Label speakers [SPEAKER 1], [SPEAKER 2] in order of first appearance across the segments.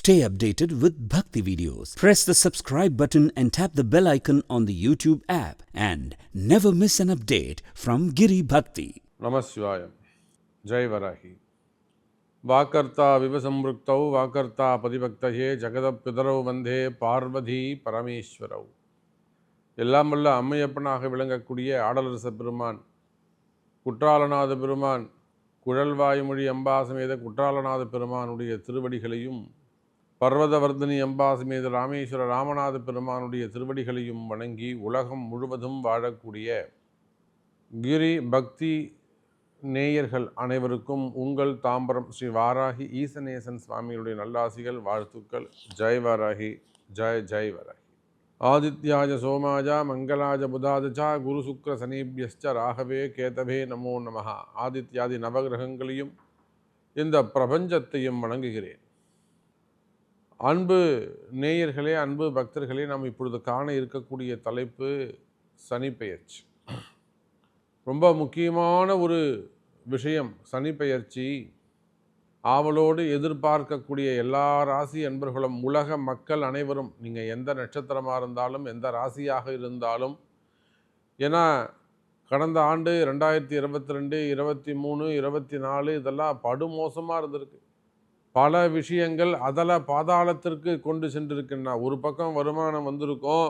[SPEAKER 1] Stay updated with Bhakti videos. Press the subscribe button and tap the bell icon on the YouTube app and never miss an update from Giri Bhakti.
[SPEAKER 2] Namah Shivaya. Jai Varahi. Vakarta Vivasamruktau Vakarta Padibhaktaye Jagadappidarau Vandhe Parvati Parameshwarau. எல்லாம் வல்ல அம்மையப்பனாக விளங்கக்கூடிய ஆடலரச பெருமான் குற்றாலநாத பெருமான் குழல்வாய்மொழி அம்பாசமேத குற்றாலநாத பெருமானுடைய திருவடிகளையும் பர்வதவர்தினி அம்பாசமேத ராமேஸ்வர ராமநாத பெருமானுடைய திருவடிகளையும் வணங்கி உலகம் முழுவதும் வாழக்கூடிய கிரி பக்தி நேயர்கள் அனைவருக்கும் உங்கள் தாம்பரம் ஸ்ரீ வாராகி ஈசநேசன் சுவாமியுடைய நல்லாசிகள் வாழ்த்துக்கள். ஜெய் வாராகி, ஜெய் ஜெய் வாராகி. ஆதித்யாஜ சோமாஜா மங்களாஜ புதாதச்சா குரு சுக்ர சனீபியஸ்ச ராகவே கேதவே நமோ நமஹ. ஆதித்யாதி நவகிரகங்களையும் இந்த பிரபஞ்சத்தையும் வணங்குகிறேன். அன்பு நேயர்களே, அன்பு பக்தர்களே, நாம் இப்பொழுது காண இருக்கக்கூடிய தலைப்பு சனிப்பெயர்ச்சி. ரொம்ப முக்கியமான ஒரு விஷயம் சனிப்பெயர்ச்சி. ஆவலோடு எதிர்பார்க்கக்கூடிய எல்லா ராசி அன்பர்களும், உலக மக்கள் அனைவரும், நீங்கள் எந்த நட்சத்திரமாக இருந்தாலும் எந்த ராசியாக இருந்தாலும், ஏன்னா கடந்த ஆண்டு 2022, 23, 24 இதெல்லாம் படுமோசமாக இருந்திருக்கு. பல விஷயங்கள் அதல பாதாளத்திற்கு கொண்டு சென்றிருக்குன்னா, ஒரு பக்கம் வருமானம் வந்திருக்கும்,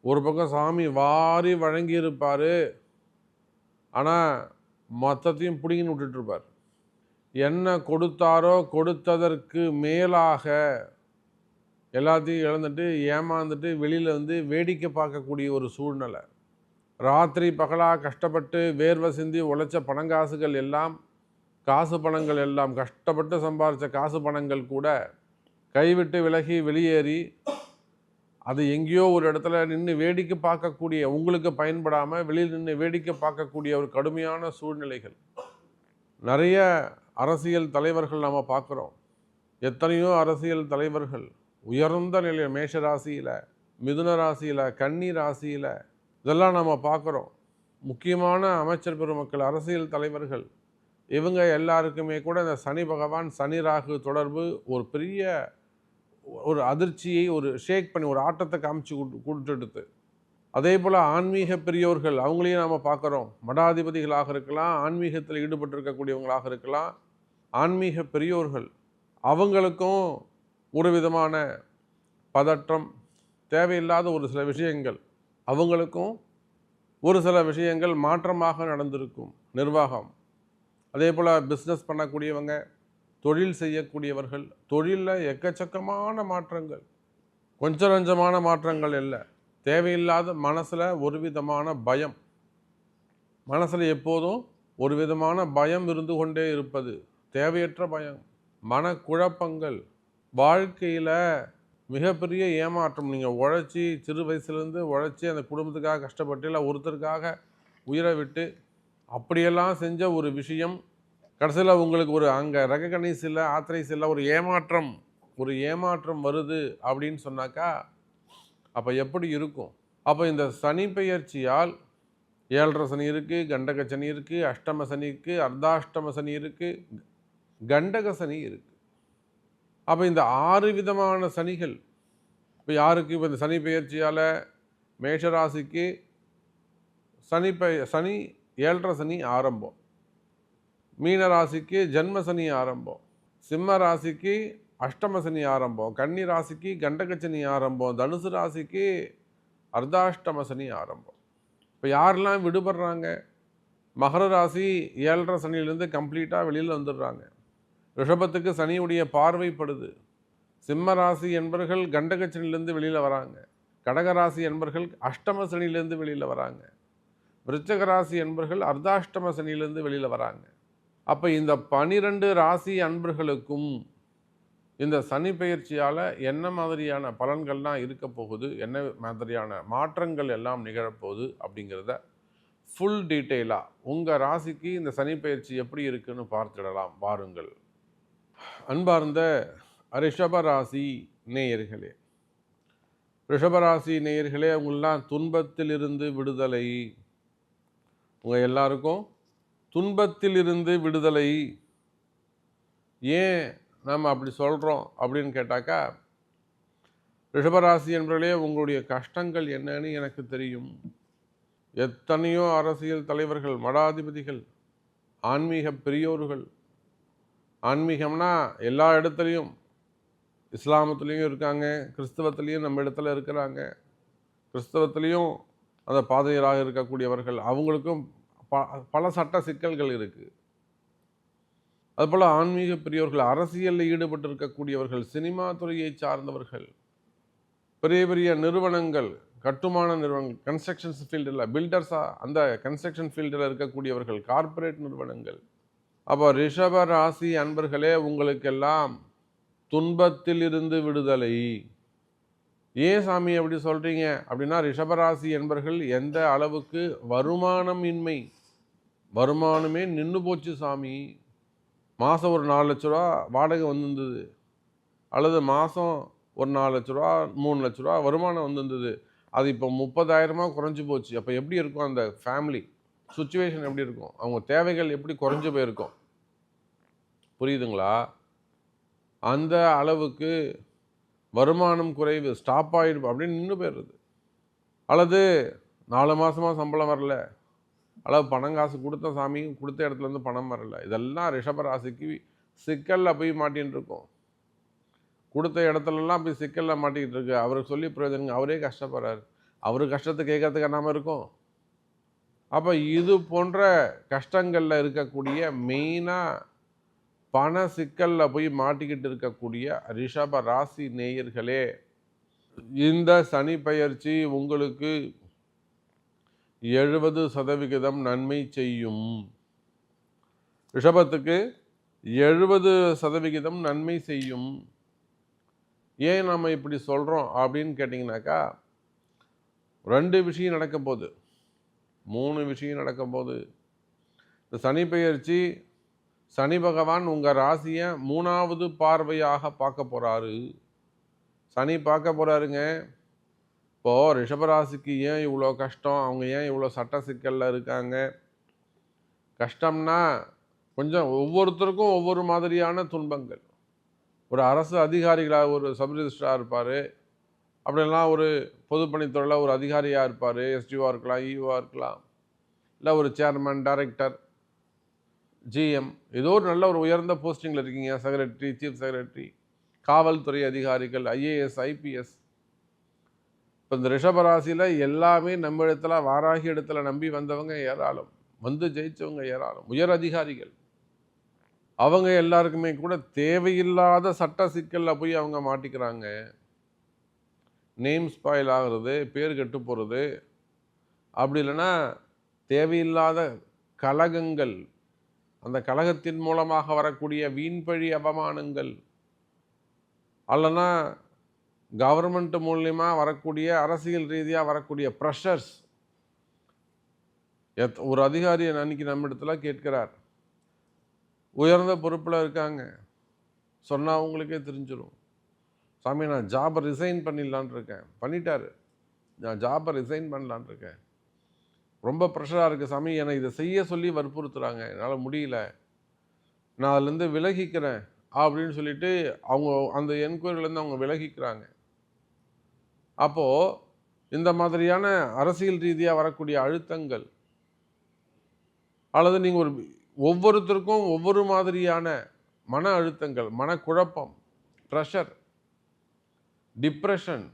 [SPEAKER 2] ஒரு பக்கம் சாமி வாரி வழங்கியிருப்பார், ஆனால் மொத்தத்தையும் பிடிங்கின்னு விட்டுட்டுருப்பார். என்ன கொடுத்தாரோ கொடுத்ததற்கு மேலாக எல்லாத்தையும் இழந்துட்டு ஏமாந்துட்டு வெளியில் வேடிக்கை பார்க்கக்கூடிய ஒரு சூழ்நிலை. ராத்திரி பகலாக கஷ்டப்பட்டு வேர்வை சிந்தி உழைச்ச பணங்காசுகள் எல்லாம், காசு பணங்கள் எல்லாம், கஷ்டப்பட்டு சம்பாதிச்ச காசு பணங்கள் கூட கைவிட்டு விலகி வெளியேறி அது எங்கேயோ ஒரு இடத்துல நின்று வேடிக்கை பார்க்கக்கூடிய, உங்களுக்கு பயன்படாமல் வெளியில் நின்று வேடிக்கை பார்க்கக்கூடிய ஒரு கடுமையான சூழ்நிலைகள். நிறைய அரசியல் தலைவர்கள் நாம் பார்க்குறோம். எத்தனையோ அரசியல் தலைவர்கள் உயர்ந்த நிலையில் மேஷ ராசியில், மிதுன ராசியில், கன்னி ராசியில் இதெல்லாம் நாம் பார்க்குறோம். முக்கியமான அமைச்சர் பெருமக்கள், அரசியல் தலைவர்கள், இவங்க எல்லாருக்குமே கூட இந்த சனி பகவான் சனி ராகு தொடர்பு ஒரு பெரிய ஒரு அதிர்ச்சியை, ஒரு ஷேக் பண்ணி ஒரு ஆட்டத்தை காமிச்சு கொடுத்துடுது. அதே போல் ஆன்மீக பெரியோர்கள், அவங்களையும் நாம் பார்க்குறோம். மடாதிபதிகளாக இருக்கலாம், ஆன்மீகத்தில் ஈடுபட்டிருக்கக்கூடியவங்களாக இருக்கலாம், ஆன்மீக பெரியோர்கள், அவங்களுக்கும் ஒரு விதமான பதற்றம், தேவையில்லாத ஒரு சில விஷயங்கள், அவங்களுக்கும் ஒரு சில விஷயங்கள் மாற்றமாக நடந்திருக்கும். நிர்வாகம், அதே போல் பிஸ்னஸ் பண்ணக்கூடியவங்க, தொழில் செய்யக்கூடியவர்கள், தொழிலில் எக்கச்சக்கமான மாற்றங்கள், கொஞ்சம் நஞ்சமான மாற்றங்கள் இல்லை. தேவையில்லாத மனசில் ஒரு விதமான பயம், மனசில் எப்போதும் ஒரு விதமான பயம் இருந்து கொண்டே இருப்பது, தேவையற்ற பயம், மனக்குழப்பங்கள், வாழ்க்கையில் மிகப்பெரிய ஏமாற்றம். நீங்கள் உழைச்சி சிறு வயசுலேருந்து உழைச்சி அந்த குடும்பத்துக்காக கஷ்டப்பட்டு இல்லை ஒருத்தருக்காக உயிரை விட்டு அப்படியெல்லாம் செஞ்ச ஒரு விஷயம் கடைசியில் உங்களுக்கு ஒரு அங்கே ரெகக்னைஸ் இல்லை, ஆத்தரைஸ் இல்லை, ஒரு ஏமாற்றம் வருது அப்படின்னு சொன்னாக்கா அப்போ எப்படி இருக்கும்? அப்போ இந்த சனி பெயர்ச்சியால் 7.5 சனி இருக்குது, கண்டக சனி இருக்குது, அஷ்டம சனி இருக்குது, அர்த்தாஷ்டம சனி இருக்குது, கண்டக சனி இருக்குது. அப்போ இந்த 6 விதமான சனிகள் இப்போ யாருக்கு? இப்போ இந்த சனி பெயர்ச்சியால் மேஷராசிக்கு சனி 7.5 சனி ஆரம்பம், மீன ராசிக்கு ஜன்ம சனி ஆரம்பம், சிம்ம ராசிக்கு அஷ்டம சனி ஆரம்பம், கன்னி ராசிக்கு கண்டக சனி ஆரம்பம், தனுசு ராசிக்கு அர்த்தாஷ்டம சனி ஆரம்பம். இப்போ யாரெல்லாம் விடுபடுறாங்க? மகர ராசி 7.5 சனியிலேருந்து கம்ப்ளீட்டாக வெளியில் வந்துடுறாங்க. ரிஷபத்துக்கு சனியுடைய பார்வைப்படுது. சிம்ம ராசி என்பர்கள் கண்டக சனியிலேருந்து வெளியில் வராங்க. கடகராசி என்பர்கள் அஷ்டம சனியிலேருந்து வெளியில் வராங்க. விருச்சக ராசி என்பர்கள் அர்த்தாஷ்டம சனியிலேருந்து வெளியில் வராங்க. அப்போ இந்த 12 ராசி அன்பர்களுக்கும் இந்த சனி பெயர்ச்சியால் என்ன மாதிரியான பலன்கள்லாம் இருக்க போகுது, என்ன மாதிரியான மாற்றங்கள் எல்லாம் நிகழப்போகுது அப்படிங்கிறத ஃபுல் டீட்டெயிலாக உங்கள் ராசிக்கு இந்த சனி பெயர்ச்சி எப்படி இருக்குன்னு பார்த்துடலாம் வாருங்கள். அன்பார்ந்த ரிஷபராசி நேயர்களே, ரிஷபராசி நேயர்களே, உங்களெலாம் துன்பத்திலிருந்து விடுதலை, உங்கள் எல்லாருக்கும் துன்பத்திலிருந்து விடுதலை. ஏன் நாம் அப்படி சொல்கிறோம் அப்படின்னு கேட்டாக்கா, ரிஷபராசி என்பவர்களே, உங்களுடைய கஷ்டங்கள் என்னன்னு எனக்கு தெரியும். எத்தனையோ அரசியல் தலைவர்கள், மடாதிபதிகள், ஆன்மீக பெரியோர்கள், ஆன்மீகம்னா எல்லா இடத்துலையும், இஸ்லாமத்துலேயும் இருக்காங்க, கிறிஸ்தவத்துலேயும் நம்ம இடத்துல இருக்கிறாங்க. கிறிஸ்தவத்துலேயும் அந்த பாதிரியாராக இருக்கக்கூடியவர்கள், அவங்களுக்கும் பல சட்ட சிக்கல்கள் இருக்குது. அதுபோல் ஆன்மீக பெரியவர்கள், அரசியலில் ஈடுபட்டு இருக்கக்கூடியவர்கள், சினிமா துறையை சார்ந்தவர்கள், பெரிய பெரிய நிறுவனங்கள், கட்டுமான நிறுவனங்கள், கன்ஸ்ட்ரக்ஷன்ஸ் ஃபீல்டில் பில்டர்ஸாக அந்த கன்ஸ்ட்ரக்ஷன் ஃபீல்டில் இருக்கக்கூடியவர்கள், கார்ப்பரேட் நிறுவனங்கள். அப்போ ரிஷப ராசி அன்பர்களே, உங்களுக்கெல்லாம் துன்பத்தில் இருந்து விடுதலை. ஏன் சாமி அப்படி சொல்கிறீங்க அப்படின்னா, ரிஷபராசி என்பர்கள் எந்த அளவுக்கு வருமானமின்மை, வருமானமே நின்று போச்சு சாமி. மாதம் ஒரு 4 லட்ச ரூபா வாடகை வந்திருந்தது, அல்லது மாதம் ஒரு 4 லட்ச ரூபா 3 லட்ச ரூபா வருமானம் வந்திருந்தது, அது இப்போ 30,000 குறைஞ்சி போச்சு. அப்போ எப்படி இருக்கும் அந்த ஃபேமிலி சுச்சுவேஷன்? எப்படி இருக்கும்? அவங்க தேவைகள் எப்படி குறைஞ்சி போயிருக்கும்? புரியுதுங்களா? அந்த அளவுக்கு வருமானம் குறைவு, ஸ்டாப் ஆகிடும் அப்படின்னு நின்று போயிடுறது. அல்லது 4 மாதமாக சம்பளம் வரல, அல்லது பணம் காசு கொடுத்த சாமி கொடுத்த இடத்துலேருந்து பணம் வரல. இதெல்லாம் ரிஷபராசிக்கு சிக்கலில் போய் மாட்டின்னு இருக்கும். கொடுத்த இடத்துலலாம் போய் சிக்கலில் மாட்டிக்கிட்டு இருக்கு. அவருக்கு சொல்லி பிரயோஜனங்க, அவரே கஷ்டப்படுறாரு. அவர் கஷ்டத்தை கேட்கறதுக்கு என்னாமல் இருக்கும். அப்போ இது போன்ற கஷ்டங்களில் இருக்கக்கூடிய மெயினாக பண சிக்கலில் போய் மாட்டிக்கிட்டு இருக்கக்கூடிய ரிஷப ராசி நேயர்களே, இந்த சனி பெயர்ச்சி உங்களுக்கு 70% நன்மை செய்யும். ரிஷபத்துக்கு 70% நன்மை செய்யும். ஏன் நாம் இப்படி சொல்கிறோம் அப்படின்னு கேட்டிங்கனாக்கா, 2 விஷயம் நடக்க போகுது, 3 விஷயம் நடக்க போகுது. இந்த சனி பெயர்ச்சி, சனி பகவான் உங்கள் ராசியை 3வது பார்வையாக பார்க்க போகிறாரு. சனி பார்க்க போகிறாருங்க. இப்போது ரிஷபராசிக்கு ஏன் இவ்வளோ கஷ்டம், அவங்க ஏன் இவ்வளோ சட்ட சிக்கலில் இருக்காங்க? கஷ்டம்னா கொஞ்சம் ஒவ்வொருத்தருக்கும் ஒவ்வொரு மாதிரியான துன்பங்கள். ஒரு அரசு அதிகாரிகளாக ஒரு சப் ரிஜிஸ்ட்ராக இருப்பார், அப்படிலாம் ஒரு பொதுப்பணித்துறையில் ஒரு அதிகாரியாக இருப்பார், எஸ்டிஓவாக இருக்கலாம், இஓவாக இருக்கலாம், இல்லை ஒரு சேர்மன், டைரக்டர், ஜிஎம், ஏதோ ஒரு நல்ல ஒரு உயர்ந்த போஸ்டிங்கில் இருக்கீங்க, செக்ரட்டரி, சீஃப் செக்ரட்டரி, காவல்துறை அதிகாரிகள், ஐஏஎஸ், ஐபிஎஸ். இப்போ இந்த ரிஷபராசியில் எல்லாமே நம்ம இடத்துல, வாராகி இடத்துல நம்பி வந்தவங்க ஏராளம், வந்து ஜெயிச்சவங்க ஏராளம், உயர் அதிகாரிகள். அவங்க எல்லாருக்குமே கூட தேவையில்லாத சட்ட சிக்கலில் போய் அவங்க மாட்டிக்கிறாங்க. நேம் ஸ்பாயில் ஆகிறது, பேர் கெட்டு போகிறது, அப்படி இல்லைன்னா தேவையில்லாத கலகங்கள், அந்த கலகத்தின் மூலமாக வரக்கூடிய வீண்பழி அவமானங்கள், அல்லனா கவர்மெண்ட் மூலியமா வரக்கூடிய அரசியல் ரீதியாக வரக்கூடிய ப்ரெஷர்ஸ். ஒரு அதிகாரி அன்னைக்கு நம்ம இடத்துல கேட்கிறார், உயர்ந்த பொறுப்பில் இருக்காங்க, சொன்னால் அவங்களுக்கே தெரிஞ்சிடும், சாமி நான் ஜாபை ரிசைன் பண்ணிடலான் இருக்கேன். பண்ணிட்டாரு, நான் ஜாபை ரிசைன் பண்ணலான் இருக்கேன், ரொம்ப ப்ரெஷராக இருக்குது சாமி, என்னை இதை செய்ய சொல்லி வற்புறுத்துறாங்க, என்னால் முடியல, நான் அதுலேருந்து விலகிக்கிறேன் அப்படின்னு சொல்லிட்டு அவங்க அந்த என்கொயரிலேருந்து அவங்க விலகிக்கிறாங்க. அப்போது இந்த மாதிரியான அரசியல் ரீதியாக வரக்கூடிய அழுத்தங்கள், அல்லது நீங்கள் ஒவ்வொருத்தருக்கும் ஒவ்வொரு மாதிரியான மன அழுத்தங்கள், மனக்குழப்பம், ப்ரெஷர், டிப்ரெஷன்,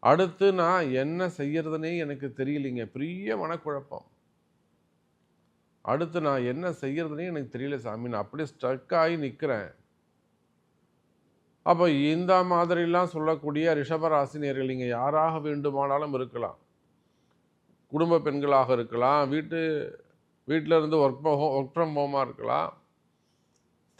[SPEAKER 2] அடுத்து நான் என்ன செய்யறதுனே எனக்கு தெரியலைங்க, பெரிய மனக்குழப்பம், அடுத்து நான் என்ன செய்யறதுனே எனக்கு தெரியல சாமி, நான் அப்படியே ஸ்ட்ரக் ஆகி நிற்கிறேன். அப்போ இந்த மாதிரிலாம் சொல்லக்கூடிய ரிஷபராசினியர்கள் நீங்கள் யாராக வேண்டுமானாலும் இருக்கலாம். குடும்ப பெண்களாக இருக்கலாம், வீட்டில் இருந்து ஒர்க் ஃப்ரம் ஹோமாக இருக்கலாம்,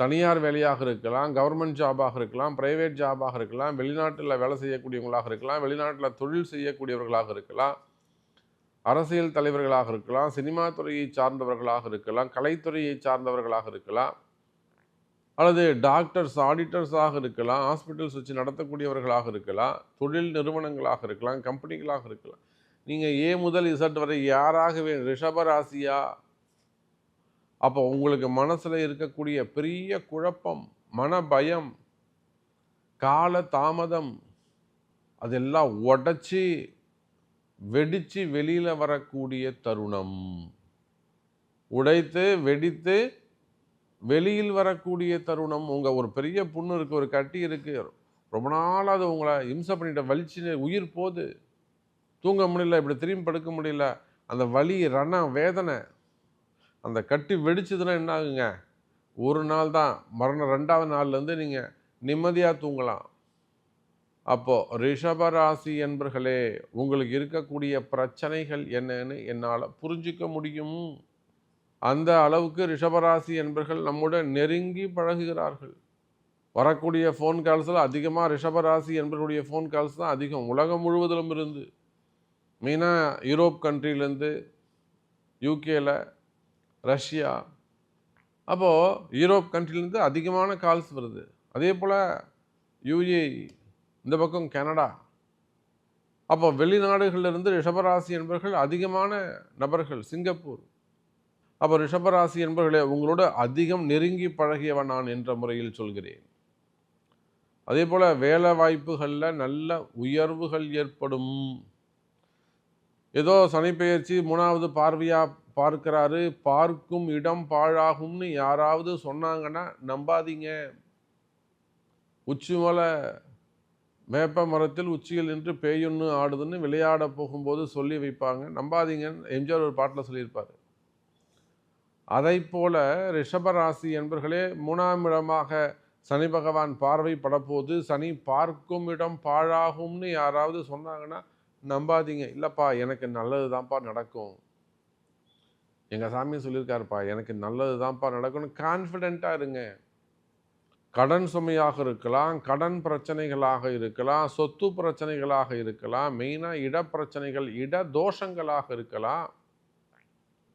[SPEAKER 2] தனியார் வேலையாக இருக்கலாம், கவர்மெண்ட் ஜாபாக இருக்கலாம், ப்ரைவேட் ஜாபாக இருக்கலாம், வெளிநாட்டில் வேலை செய்யக்கூடியவங்களாக இருக்கலாம், வெளிநாட்டில் தொழில் செய்யக்கூடியவர்களாக இருக்கலாம், அரசியல் தலைவர்களாக இருக்கலாம், சினிமா துறையை சார்ந்தவர்களாக இருக்கலாம், கலைத்துறையை சார்ந்தவர்களாக இருக்கலாம், அல்லது டாக்டர்ஸ், ஆடிட்டர்ஸாக இருக்கலாம், ஹாஸ்பிட்டல்ஸ் வச்சு நடத்தக்கூடியவர்களாக இருக்கலாம், தொழில் நிறுவனங்களாக இருக்கலாம், கம்பெனிகளாக இருக்கலாம். நீங்கள் ஏ முதல் இசட் வரை யாராகவே ரிஷபராசியா, அப்போ உங்களுக்கு மனசில் இருக்கக்கூடிய பெரிய குழப்பம், மனபயம், கால தாமதம் அதெல்லாம் உடைச்சி வெடிச்சு வெளியில வரக்கூடிய தருணம். உடைத்து வெடித்து வெளியில் வரக்கூடிய தருணம். ஒரு பெரிய புண்ணு இருக்கு, ஒரு கட்டி இருக்கு, ரொம்ப நாள் அது உங்களை இம்சை பண்ணிட்ட, வலிச்சு உயிர் போகுது, தூங்க முடியல, இப்படி திரும்பி படுக்க முடியல, அந்த வலி ரணம் வேதனை, அந்த கட்டி வெடிச்சதுன்னா என்ன ஆகுங்க? ஒரு நாள் தான், மரணம் 2வது நாள்லேருந்து நீங்கள் நிம்மதியாக தூங்கலாம். அப்போ ரிஷபராசி என்பர்களே, உங்களுக்கு இருக்கக்கூடிய பிரச்சனைகள் என்னன்னு என்னால் புரிஞ்சிக்க முடியும். அந்த அளவுக்கு ரிஷபராசி என்பர்கள் நம்முடன் நெருங்கி பழகுகிறார்கள். வரக்கூடிய ஃபோன் கால்ஸில் அதிகமாக ரிஷபராசி என்பவர்களுடைய ஃபோன் கால்ஸ் தான் அதிகம், உலகம் முழுவதிலும் இருந்து. மெயினாக யூரோப் கண்ட்ரிலேருந்து, யூகேல, ரஷ்யா, அப்போது யூரோப் கண்ட்ரிலேருந்து அதிகமான கால்ஸ் வருது. அதே போல் யுஏஇ, இந்த பக்கம் கனடா. அப்போ வெளிநாடுகளிலிருந்து ரிஷபராசி என்பவர்கள் அதிகமான நபர்கள், சிங்கப்பூர். அப்போ ரிஷபராசி என்பவர்களே, உங்களோட அதிகம் நெருங்கி பழகியவன் நான் என்ற முறையில் சொல்கிறேன். அதே போல் வேலை வாய்ப்புகளில் நல்ல உயர்வுகள் ஏற்படும். ஏதோ சனிப்பெயர்ச்சி 3வது பார்வையாக பார்க்கிறாரு, பார்க்கும் இடம் பாழாகும்னு யாராவது சொன்னாங்கன்னா நம்பாதீங்க. உச்சி மலை வேப்ப மரத்தில் உச்சியில் நின்று பேயொன்று ஆடுதுன்னு விளையாட போகும்போது சொல்லி வைப்பாங்க, நம்பாதீங்கன்னு எம்ஜிஆர் ஒரு பாட்டில் சொல்லியிருப்பார். அதை போல ரிஷபராசி என்பர்களே, 3ஆம் இடமாக சனி பகவான் பார்வை படப்போது, சனி பார்க்கும் இடம் பாழாகும்னு யாராவது சொன்னாங்கன்னா நம்பாதீங்க. இல்லைப்பா, எனக்கு நல்லது தான்ப்பா நடக்கும், எங்கள் சாமி சொல்லியிருக்காருப்பா, எனக்கு நல்லது தான்ப்பா நடக்கும்னு கான்ஃபிடெண்ட்டாக இருங்க. கடன் சுமையாக இருக்கலாம், கடன் பிரச்சனைகளாக இருக்கலாம், சொத்து பிரச்சனைகளாக இருக்கலாம், மெயினாக இடப்பிரச்சனைகள், இட தோஷங்களாக இருக்கலாம்.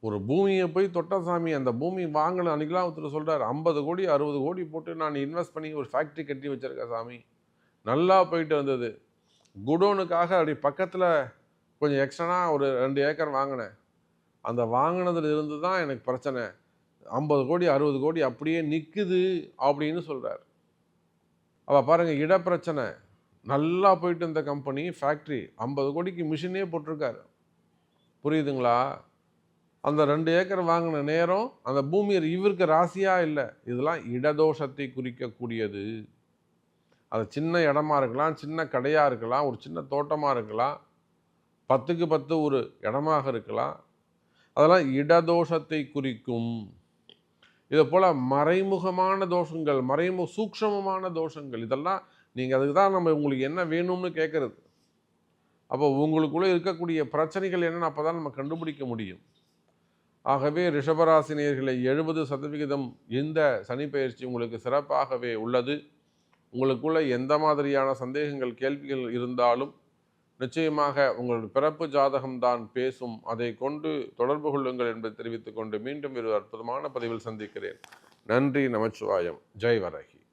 [SPEAKER 2] ஒரு பூமியை போய் தொட்ட சாமி, அந்த பூமி வாங்கணும். அன்றைக்கெலாம் ஒருத்தர் சொல்கிறார், 50 கோடி 60 கோடி போட்டு நான் இன்வெஸ்ட் பண்ணி ஒரு ஃபேக்ட்ரி கட்டி வச்சுருக்கேன் சாமி, நல்லா போயிட்டு வந்தது. குடோனுக்காக அப்படி பக்கத்தில் கொஞ்சம் எக்ஸ்ட்ரா ஒரு 2 ஏக்கர் வாங்கினேன். அந்த வாங்கினதுல இருந்து தான் எனக்கு பிரச்சனை, 50 கோடி 60 கோடி அப்படியே நிற்குது அப்படின்னு சொல்கிறார். அப்போ பாருங்கள், இடப்பிரச்சனை, நல்லா போயிட்டு இருந்த கம்பெனி ஃபேக்ட்ரி 50 கோடிக்கு மிஷினே போட்டிருக்காரு. புரியுதுங்களா? அந்த 2 ஏக்கர் வாங்கின நேரம் அந்த பூமி இவருக்கு ராசியாக இல்லை. இதெல்லாம் இடதோஷத்தை குறிக்கக்கூடியது. அது சின்ன இடமா இருக்கலாம், சின்ன கடையாக இருக்கலாம், ஒரு சின்ன தோட்டமாக இருக்கலாம், 10க்கு 10 ஒரு இடமாக இருக்கலாம். அதெல்லாம் இடதோஷத்தை குறிக்கும். இதை போல் மறைமுகமான தோஷங்கள், சூக்ஷமமான தோஷங்கள், இதெல்லாம் நீங்கள் அதுக்கு தான் நம்ம உங்களுக்கு என்ன வேணும்னு கேட்குறது. அப்போ உங்களுக்குள்ளே இருக்கக்கூடிய பிரச்சனைகள் என்னென்னு அப்போ தான் நம்ம கண்டுபிடிக்க முடியும். ஆகவே ரிஷபராசி நேயர்களை 70% இந்த சனி பெயர்ச்சி உங்களுக்கு சிறப்பாகவே உள்ளது. உங்களுக்குள்ள எந்த மாதிரியான சந்தேகங்கள், கேள்விகள் இருந்தாலும் நிச்சயமாக உங்களுடைய பிறப்பு ஜாதகம்தான் பேசும். அதை கொண்டு தொடர்பு கொள்ளுங்கள் என்பதை தெரிவித்துக் கொண்டு மீண்டும் ஒரு அற்புதமான பதிவில் சந்திக்கிறேன். நன்றி, நமச்சிவாயம். ஜெய் வராகி.